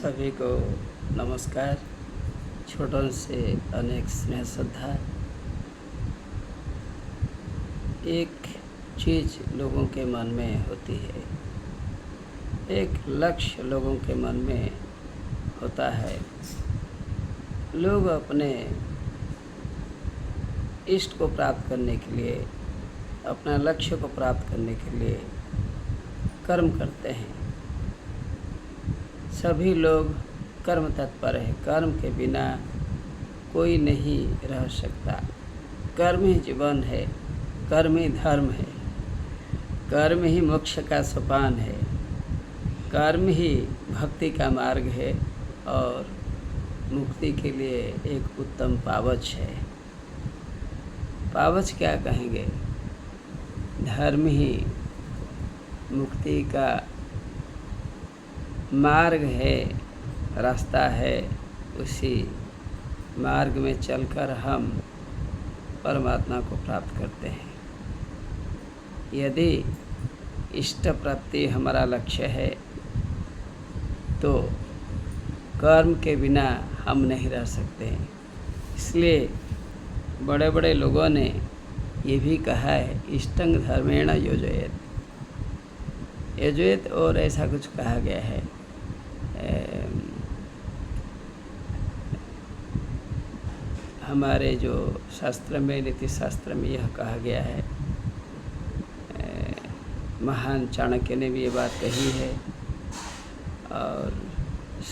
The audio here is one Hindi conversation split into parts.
सभी को नमस्कार। छोटों से अनेक स्नेह श्रद्धा। एक चीज़ लोगों के मन में होती है, एक लक्ष्य लोगों के मन में होता है। लोग अपने इष्ट को प्राप्त करने के लिए, अपना लक्ष्य को प्राप्त करने के लिए कर्म करते हैं। सभी लोग कर्म तत्पर है। कर्म के बिना कोई नहीं रह सकता। कर्म ही जीवन है, कर्म ही धर्म है, कर्म ही मोक्ष का सोपान है, कर्म ही भक्ति का मार्ग है और मुक्ति के लिए एक उत्तम पावच है। पावच क्या कहेंगे? धर्म ही मुक्ति का मार्ग है, रास्ता है। उसी मार्ग में चलकर हम परमात्मा को प्राप्त करते हैं। यदि इष्ट प्राप्ति हमारा लक्ष्य है तो कर्म के बिना हम नहीं रह सकते। इसलिए बड़े बड़े लोगों ने ये भी कहा है, इष्टंग धर्मेण योजयेत। योजयेत और ऐसा कुछ कहा गया है। हमारे जो शास्त्र में, नीति शास्त्र में यह कहा गया है। महान चाणक्य ने भी ये बात कही है और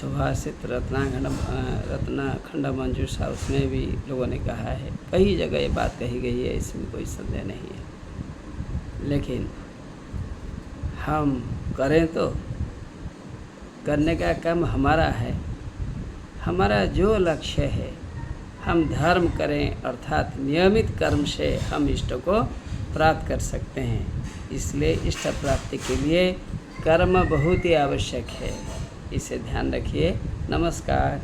सुभाषित रत्नाखंड मंजूषा उसमें भी लोगों ने कहा है। कई जगह ये बात कही गई है, इसमें कोई संदेह नहीं है। लेकिन हम करें तो करने का काम हमारा है। हमारा जो लक्ष्य है, हम धर्म करें अर्थात नियमित कर्म से हम इष्ट को प्राप्त कर सकते हैं। इसलिए इष्ट प्राप्ति के लिए कर्म बहुत ही आवश्यक है। इसे ध्यान रखिए। नमस्कार।